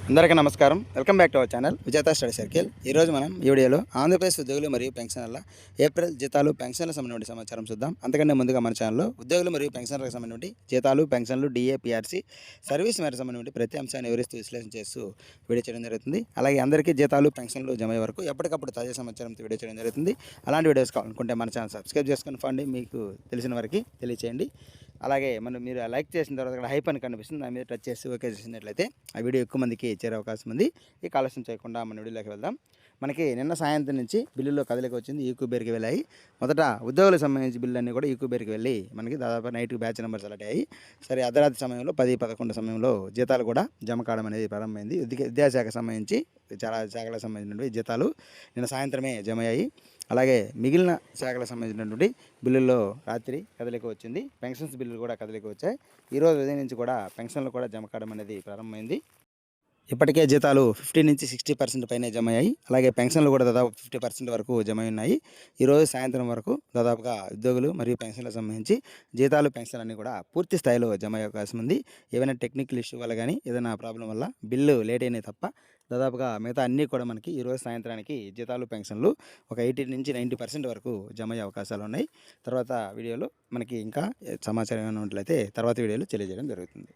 అందరికీ నమస్కారం. Welcome back to our channel విజేత స్టడీ సర్కిల్. ఈరోజు మనం ఈ వీడియోలో ఆంధ్రప్రదేశ్ ఉద్యోగులు మరియు పెన్షనర్ల ఏప్రిల్ జీతాలు పెన్షన్ల సంబంధించిన సమాచారం చూద్దాం. అంతకంటే ముందుగా మన ఛానల్లో ఉద్యోగులు మరియు పెన్షనర్లకు సంబంధించి జీతాలు, పెన్షన్లు, డిఏ, పిఆర్సీ, సర్వీస్ మేరకు సంబంధించి ప్రతి అంశాన్ని వివరిస్తూ విశ్లేషణ చేస్తూ వీడియో చేయడం జరుగుతుంది. అలాగే అందరికీ జీతాలు, పెన్షన్లు జమ అయ్యే వరకు ఎప్పటికప్పుడు తాజా సమాచారంతో వీడియో చేయడం జరుగుతుంది. అలాంటి వీడియోస్ కావాలనుకుంటే మన ఛానల్ సబ్స్క్రైబ్ చేసుకుని ఫండి మీకు తెలిసిన వారికి తెలియచేయండి. అలాగే మీరు లైక్ చేసిన తర్వాత ఇక్కడ హైప్ అని కనిపిస్తుంది, దాని మీద టచ్ చేసి ఓకే చేసినట్లయితే ఆ వీడియో ఎక్కువ మందికి చేరే అవకాశం ఉంది. ఈ ఆలస్యం చేయకుండా మన వీడియోలోకి వెళ్దాం. మనకి నిన్న సాయంత్రం నుంచి బిల్లులో కదలిక వచ్చింది, ఈక్యూబేర్కి వెళ్ళాయి. మొదట ఉద్యోగులకు సంబంధించి బిల్లు అన్నీ కూడా ఈక్యూబేర్కి వెళ్ళి మనకి దాదాపు నైట్ బ్యాచ్ నెంబర్స్ అలర్ట్ అయ్యాయి. సరే, అర్ధరాత్రి సమయంలో 10-11 సమయంలో జీతాలు కూడా జమ కావడం అనేది ప్రారంభమైంది. విద్యాశాఖకు సంబంధించి చాలా శాఖలకు సంబంధించినటువంటి జీతాలు నిన్న సాయంత్రమే జమ అయ్యాయి. అలాగే మిగిలిన శాఖలకు సంబంధించినటువంటి బిల్లుల్లో రాత్రి కదలిక వచ్చింది. పెన్షన్స్ బిల్లులు కూడా కదలిక వచ్చాయి. ఈరోజు ఉదయం నుంచి కూడా పెన్షన్లు కూడా జమ కావడం అనేది ప్రారంభమైంది. ఇప్పటికే జీతాలు 50-60% పైనే జమ అయ్యాయి. అలాగే పెన్షన్లు కూడా దాదాపు 50% వరకు జమ ఉన్నాయి. ఈరోజు సాయంత్రం వరకు దాదాపుగా ఉద్యోగులు మరియు పెన్షన్లకు సంబంధించి జీతాలు, పెన్షన్లు అన్నీ కూడా పూర్తి స్థాయిలో జమ అయ్యే అవకాశం ఉంది. ఏమైనా టెక్నికల్ ఇష్యూ వల్ల కానీ ఏదైనా ప్రాబ్లం వల్ల బిల్లు లేట్ అయినాయి తప్ప దాదాపుగా మిగతా అన్నీ కూడా మనకి ఈరోజు సాయంత్రానికి జీతాలు, పెన్షన్లు ఒక 80-90% వరకు జమ అయ్యే అవకాశాలు ఉన్నాయి. తర్వాత వీడియోలో మనకి ఇంకా సమాచారం ఏమైనా ఉన్నట్లయితే తర్వాత వీడియోలో తెలియజేయడం జరుగుతుంది.